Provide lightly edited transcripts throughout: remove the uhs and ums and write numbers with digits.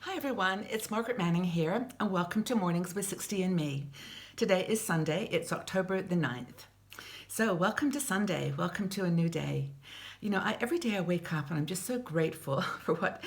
Hi everyone, it's Margaret Manning here, and welcome to Mornings with 60 and Me. Today is Sunday, it's October the 9th. So, welcome to Sunday, welcome to a new day. Every day I wake up and I'm just so grateful for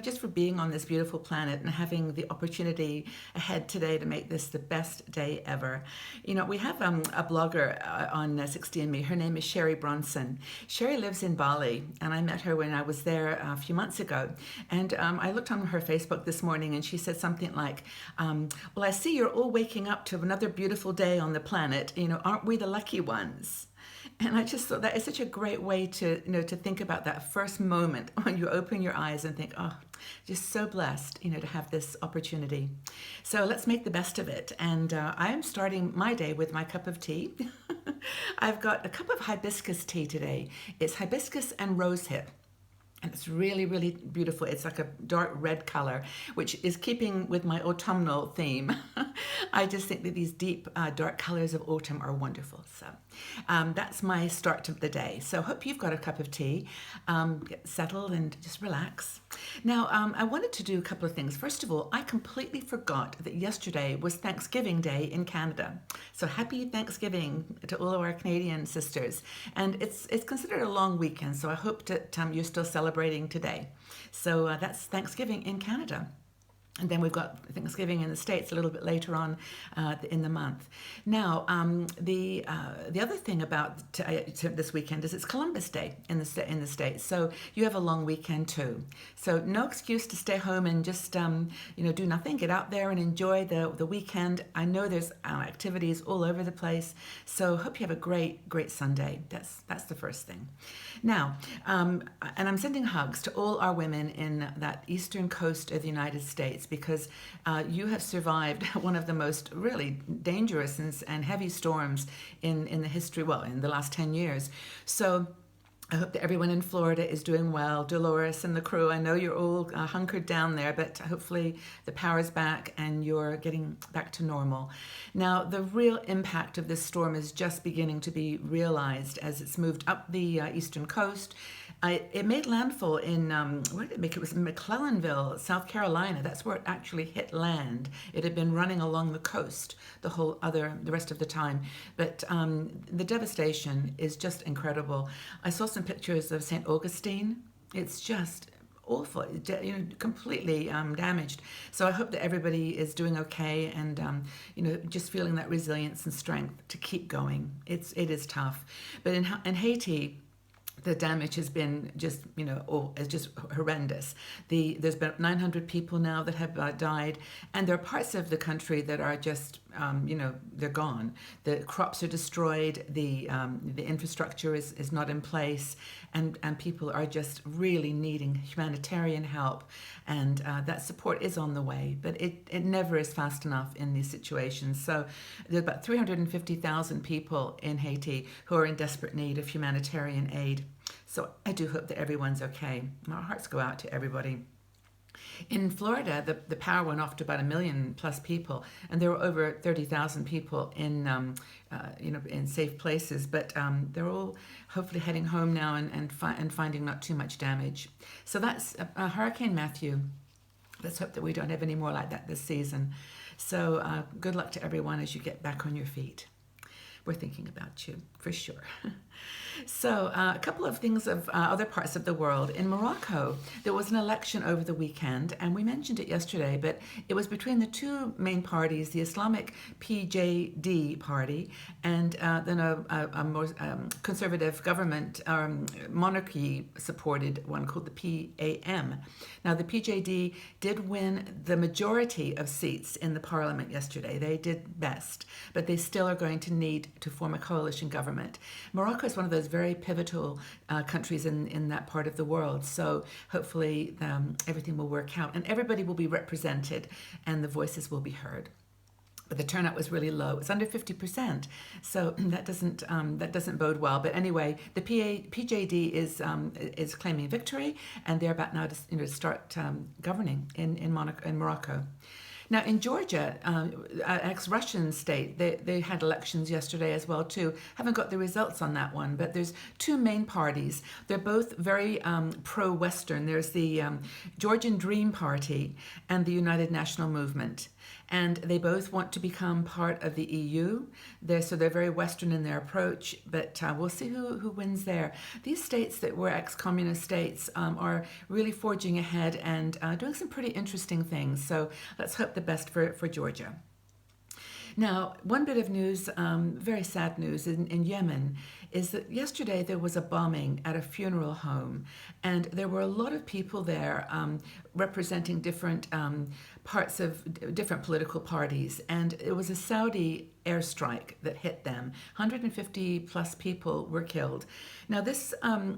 just for being on this beautiful planet and having the opportunity ahead today to make this the best day ever. We have a blogger on 60 and Me. Her name is Sherry Bronson. Sherry lives in Bali, and I met her when I was there a few months ago. And I looked on her Facebook this morning and she said something like, well, I see you're all waking up to another beautiful day on the planet. Aren't we the lucky ones? And I just thought that is such a great way to think about that first moment when you open your eyes and think, oh, just so blessed, to have this opportunity. So let's make the best of it. And I am starting my day with my cup of tea. I've got a cup of hibiscus tea today. It's hibiscus and rosehip. And it's really, really beautiful. It's like a dark red color, which is keeping with my autumnal theme. I just think that these deep, dark colors of autumn are wonderful. So that's my start to the day. So hope you've got a cup of tea. Get settled and just relax. Now, I wanted to do a couple of things. First of all, I completely forgot that yesterday was Thanksgiving Day in Canada. So happy Thanksgiving to all of our Canadian sisters. And it's considered a long weekend, so I hope that you're still celebrating today. So that's Thanksgiving in Canada. And then we've got Thanksgiving in the States a little bit later on in the month. Now, the other thing about this weekend is it's Columbus Day in the States. So you have a long weekend too. So no excuse to stay home and just do nothing. Get out there and enjoy the weekend. I know there's activities all over the place. So hope you have a great Sunday. That's the first thing. Now, and I'm sending hugs to all our women in that eastern coast of the United States, because you have survived one of the most really dangerous and heavy storms in the history, in the last 10 years. So I hope that everyone in Florida is doing well. Dolores and the crew, I know you're all hunkered down there, but hopefully the power's back and you're getting back to normal. Now, the real impact of this storm is just beginning to be realized as it's moved up the eastern coast. It made landfall in, where did it make? It was in McClellanville, South Carolina. That's where it actually hit land. It had been running along the coast the rest of the time. But the devastation is just incredible. I saw some pictures of St. Augustine. It's just awful, completely damaged. So I hope that everybody is doing okay and, just feeling that resilience and strength to keep going. It is tough. But in Haiti, the damage has been just horrendous. There's been 900 people now that have died, and there are parts of the country that are just, they're gone. The crops are destroyed, the infrastructure is not in place, and people are just really needing humanitarian help, and that support is on the way, but it never is fast enough in these situations. So there's about 350,000 people in Haiti who are in desperate need of humanitarian aid. So I do hope that everyone's okay. Our hearts go out to everybody. In Florida, the power went off to about 1 million plus people, and there were over 30,000 people in safe places. But they're all hopefully heading home now and finding not too much damage. So that's Hurricane Matthew. Let's hope that we don't have any more like that this season. So good luck to everyone as you get back on your feet. We're thinking about you, for sure. So a couple of things of other parts of the world. In Morocco, there was an election over the weekend, and we mentioned it yesterday, but it was between the two main parties, the Islamic PJD party and then a more conservative government monarchy-supported one called the PAM. Now, the PJD did win the majority of seats in the parliament yesterday. They did best, but they still are going to need to form a coalition government. Morocco is one of those very pivotal countries in that part of the world. So hopefully everything will work out and everybody will be represented and the voices will be heard. But the turnout was really low. It's under 50%, so that doesn't bode well. But anyway, the PJD is claiming victory, and they're about now to start governing in Morocco. Now, in Georgia, an ex-Russian state, they had elections yesterday as well too. Haven't got the results on that one, but there's two main parties. They're both very pro-Western. There's the Georgian Dream Party and the United National Movement. And they both want to become part of the EU. So they're very Western in their approach, but we'll see who wins there. These states that were ex-communist states are really forging ahead and doing some pretty interesting things. So let's hope the best for Georgia. Now, one bit of news, very sad news, in Yemen, is that yesterday there was a bombing at a funeral home, and there were a lot of people there representing different parts of different political parties, and it was a Saudi airstrike that hit them. 150 plus people were killed. Now, this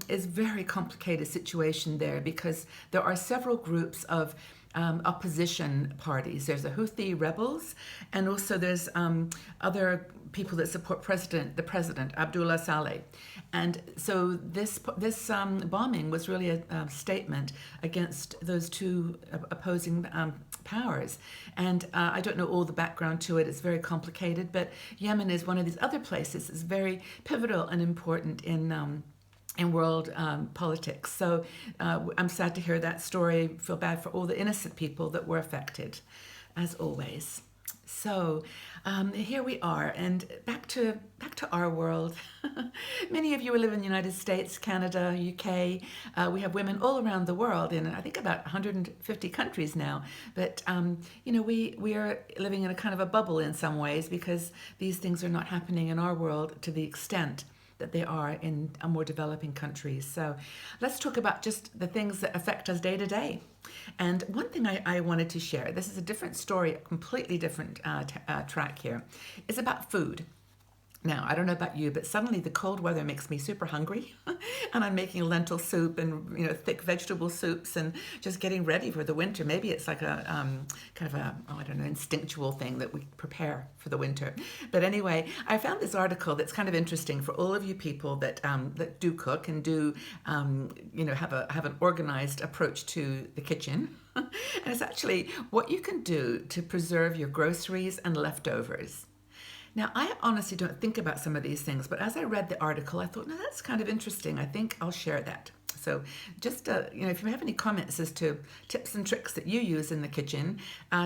is a very complicated situation there because there are several groups of opposition parties. There's the Houthi rebels, and also there's other people that support the president Abdullah Saleh. And so this bombing was really a statement against those two opposing powers. And I don't know all the background to it. It's very complicated, but Yemen is one of these other places that's very pivotal and important in world politics. So I'm sad to hear that story. Feel bad for all the innocent people that were affected, as always. So here we are, and back to our world. Many of you live in the United States, Canada, UK. We have women all around the world in, I think, about 150 countries now. But we are living in a kind of a bubble in some ways because these things are not happening in our world to the extent that they are in more developing countries. So let's talk about just the things that affect us day to day. And one thing I wanted to share, this is a different story, a completely different track here, is about food. Now, I don't know about you, but suddenly the cold weather makes me super hungry, and I'm making lentil soup and thick vegetable soups and just getting ready for the winter. Maybe it's like a kind of a instinctual thing that we prepare for the winter. But anyway, I found this article that's kind of interesting for all of you people that do cook and do have an organized approach to the kitchen. And it's actually what you can do to preserve your groceries and leftovers. Now, I honestly don't think about some of these things, but as I read the article, I thought, no, that's kind of interesting. I think I'll share that. So just, if you have any comments as to tips and tricks that you use in the kitchen,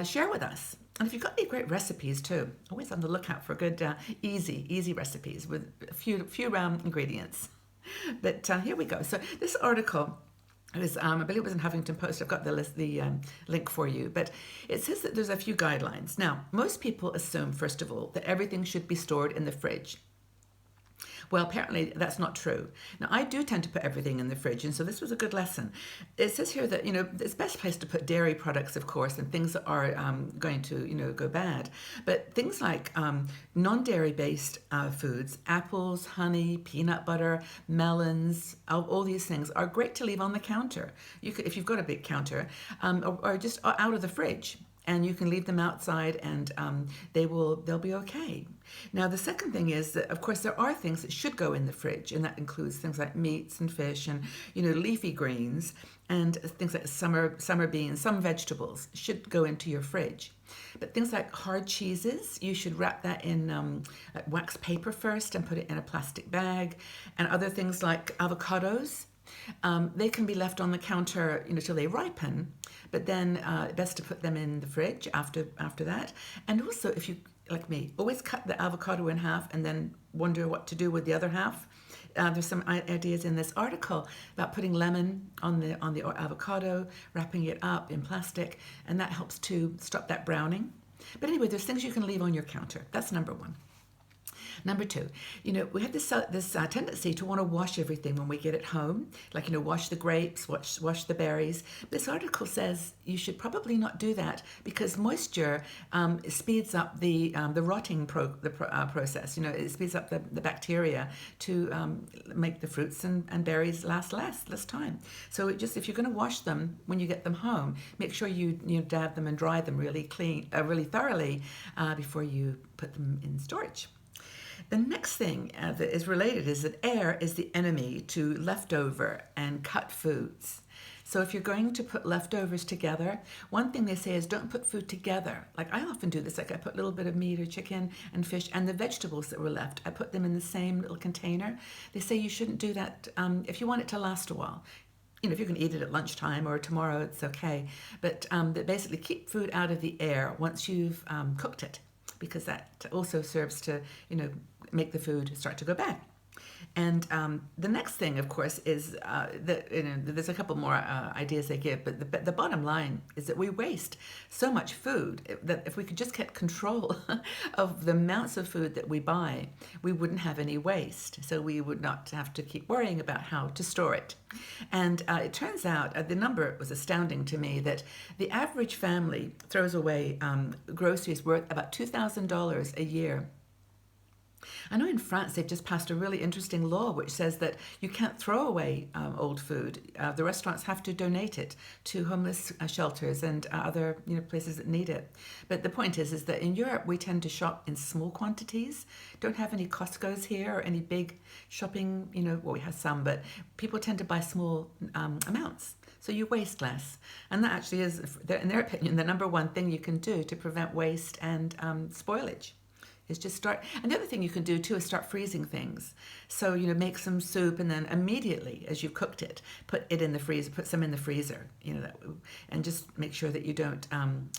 share with us. And if you've got any great recipes too, always on the lookout for good, easy recipes with a few ingredients. But here we go. So this article, I believe it was in Huffington Post. I've got the link for you. But it says that there's a few guidelines. Now, most people assume, first of all, that everything should be stored in the fridge. Well, apparently that's not true. Now, I do tend to put everything in the fridge, and so this was a good lesson. It says here that, it's best place to put dairy products, of course, and things that are going to, go bad. But things like non-dairy-based foods, apples, honey, peanut butter, melons, all these things are great to leave on the counter. If you've got a big counter, or just out of the fridge. And you can leave them outside, and they'll be okay. Now, the second thing is that, of course, there are things that should go in the fridge, and that includes things like meats and fish and leafy greens and things like summer beans. Some vegetables should go into your fridge. But things like hard cheeses, you should wrap that in wax paper first and put it in a plastic bag. And other things like avocados. They can be left on the counter, till they ripen, but then best to put them in the fridge after that. And also, if you, like me, always cut the avocado in half and then wonder what to do with the other half. There's some ideas in this article about putting lemon on the avocado, wrapping it up in plastic, and that helps to stop that browning. But anyway, there's things you can leave on your counter. That's number one. Number two, we have this tendency to want to wash everything when we get it home, like, wash the grapes, wash the berries. This article says you should probably not do that because moisture speeds up the rotting process. It speeds up the bacteria to make the fruits and berries last less time. So if you're going to wash them when you get them home, make sure you dab them and dry them really thoroughly before you put them in storage. The next thing that is related is that air is the enemy to leftover and cut foods. So if you're going to put leftovers together, one thing they say is don't put food together. Like I often do this, like I put a little bit of meat or chicken and fish and the vegetables that were left, I put them in the same little container. They say you shouldn't do that if you want it to last a while. You know, if you can eat it at lunchtime or tomorrow, it's okay. But that basically keep food out of the air once you've cooked it, because that also serves to, make the food start to go bad. And the next thing, of course, is that there's a couple more ideas they give, but the bottom line is that we waste so much food that if we could just get control of the amounts of food that we buy, we wouldn't have any waste. So we would not have to keep worrying about how to store it. And it turns out, the number was astounding to me, that the average family throws away groceries worth about $2,000 a year. I know in France they've just passed a really interesting law which says that you can't throw away old food. The restaurants have to donate it to homeless shelters and other places that need it. But the point is that in Europe we tend to shop in small quantities. Don't have any Costco's here or any big shopping. Well, we have some, but people tend to buy small amounts. So you waste less. And that actually is, in their opinion, the number one thing you can do to prevent waste and spoilage. Is just start, and the other thing you can do too is start freezing things. So make some soup and then immediately as you've cooked it, put it in the freezer, put some in the freezer, and just make sure that you don't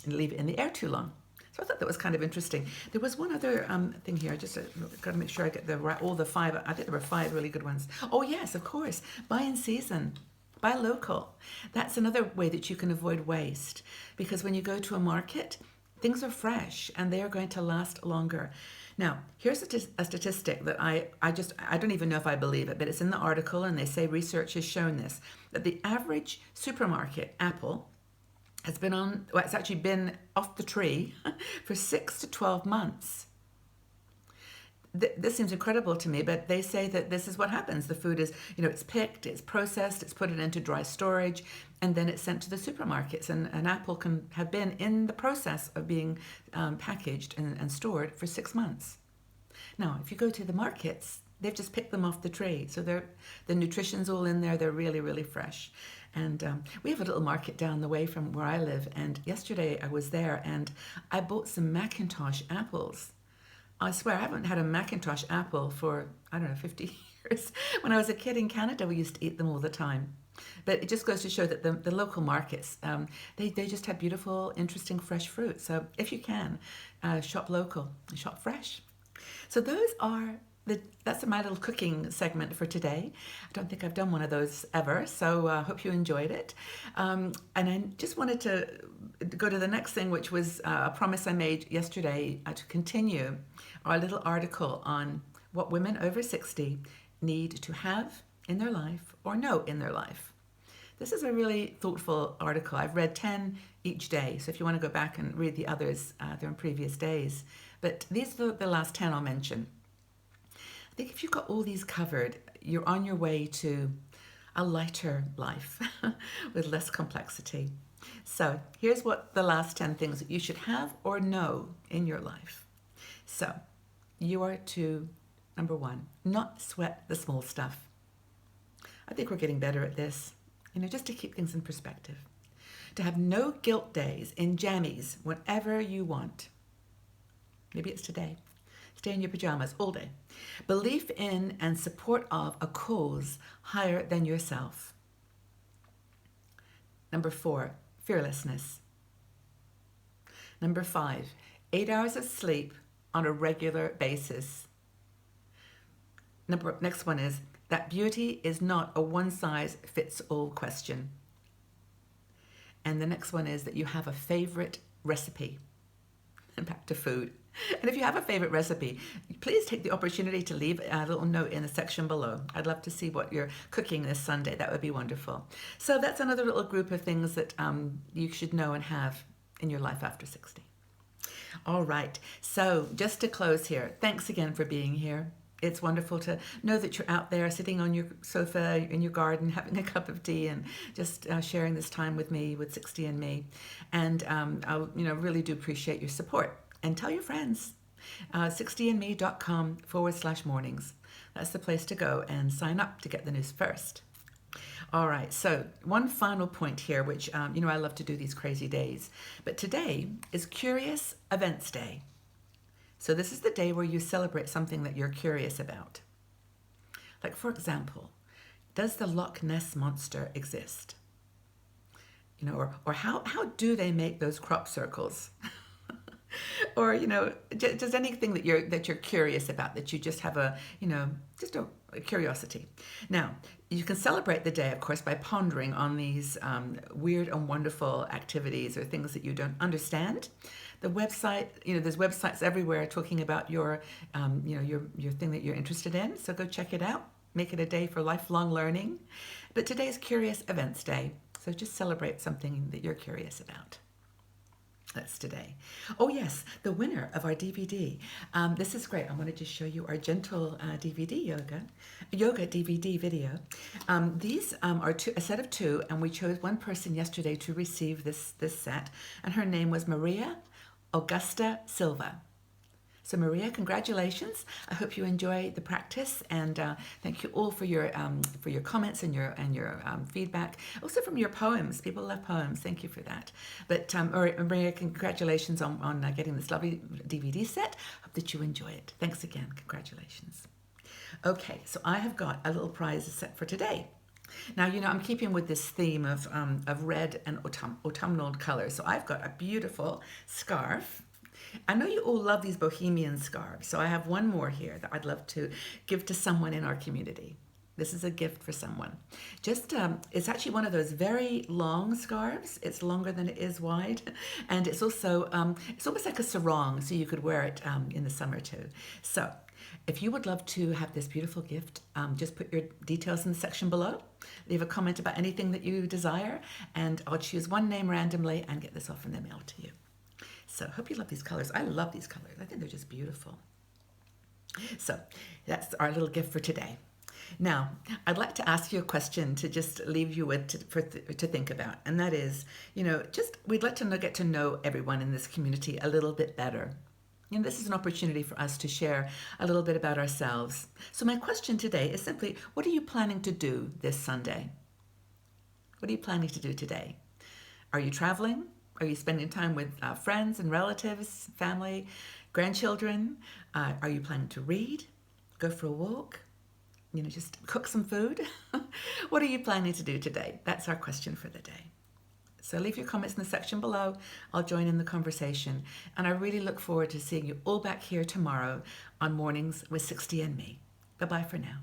leave it in the air too long. So I thought that was kind of interesting. There was one other thing here. I just got to make sure I get all the 5. I think there were 5 really good ones. Oh yes, of course, buy in season. Buy local. That's another way that you can avoid waste, because when you go to a market, things are fresh and they are going to last longer. Now, here's a statistic that I don't even know if I believe it, but it's in the article and they say research has shown this, that the average supermarket apple has been it's actually been off the tree for 6 to 12 months. This seems incredible to me, but they say that this is what happens. The food is, it's picked, it's processed, it's put it into dry storage, and then it's sent to the supermarkets. And an apple can have been in the process of being packaged and stored for 6 months. Now, if you go to the markets, they've just picked them off the tree. So the nutrition's all in there. They're really, really fresh. And we have a little market down the way from where I live. And yesterday I was there and I bought some Macintosh apples. I swear I haven't had a Macintosh apple for, 50 years. When I was a kid in Canada, we used to eat them all the time. But it just goes to show that the local markets, they just have beautiful, interesting, fresh fruit. So if you can, shop local, shop fresh. So that's my little cooking segment for today. I don't think I've done one of those ever, so I hope you enjoyed it. And I just wanted to go to the next thing, which was a promise I made yesterday to continue our little article on what women over 60 need to have in their life or know in their life. This is a really thoughtful article. I've read 10 each day, so if you want to go back and read the others, they're in previous days. But these are the last 10 I'll mention. I think if you've got all these covered, you're on your way to a lighter life with less complexity. So here's what the last 10 things that you should have or know in your life. So you are to, number 1, not sweat the small stuff. I think we're getting better at this, just to keep things in perspective. To have no guilt days in jammies whenever you want. Maybe it's today. Stay in your pajamas all day. Belief in and support of a cause higher than yourself. Number 4, fearlessness. Number 5, 8 hours of sleep on a regular basis. Next one is that beauty is not a one-size-fits-all question. And the next one is that you have a favorite recipe. And back to food. And if you have a favorite recipe, please take the opportunity to leave a little note in the section below. I'd love to see what you're cooking this Sunday. That would be wonderful. So that's another little group of things that you should know and have in your life after 60. All right. So just to close here, thanks again for being here. It's wonderful to know that you're out there sitting on your sofa in your garden, having a cup of tea and just sharing this time with me, with 60 and me. And I really do appreciate your support. And tell your friends, 60andme.com/mornings. That's the place to go and sign up to get the news first. All right, so one final point here, which, I love to do these crazy days, but today is Curious Events Day. So this is the day where you celebrate something that you're curious about. Like, for example, does the Loch Ness Monster exist? Or how do they make those crop circles? Or just anything that you're curious about, that you just have just a curiosity. Now, you can celebrate the day, of course, by pondering on these weird and wonderful activities or things that you don't understand. The website, there's websites everywhere talking about your thing that you're interested in. So go check it out. Make it a day for lifelong learning. But today's Curious Events Day, so just celebrate something that you're curious about. That's today. Oh yes, the winner of our DVD. This is great. I wanted to show you our gentle DVD yoga DVD video. These are a set of two, and we chose one person yesterday to receive this set, and her name was Maria Augusta Silva. So Maria, congratulations. I hope you enjoy the practice, and thank you all for your comments and your feedback. Also from your poems. People love poems. Thank you for that. But Maria, congratulations on getting this lovely DVD set. Hope that you enjoy it. Thanks again. Congratulations. Okay, so I have got a little prize set for today. Now, I'm keeping with this theme of red and autumnal colors. So I've got a beautiful scarf. I know you all love these bohemian scarves, so I have one more here that I'd love to give to someone in our community. This is a gift for someone. It's actually one of those very long scarves. It's longer than it is wide, and it's also it's almost like a sarong, so you could wear it in the summer too. So, if you would love to have this beautiful gift, just put your details in the section below. Leave a comment about anything that you desire, and I'll choose one name randomly and get this off in the mail to you. So, hope you love these colors. I love these colors. I think they're just beautiful. So, that's our little gift for today. Now, I'd like to ask you a question to just leave you with to think about, and that is, we'd like to get to know everyone in this community a little bit better. This is an opportunity for us to share a little bit about ourselves. So my question today is simply, what are you planning to do this Sunday? What are you planning to do today? Are you traveling? Are you spending time with friends and relatives, family, grandchildren? Are you planning to read? Go for a walk? Just cook some food? What are you planning to do today? That's our question for the day. So leave your comments in the section below. I'll join in the conversation. And I really look forward to seeing you all back here tomorrow on Mornings with 60 and Me. Bye-bye for now.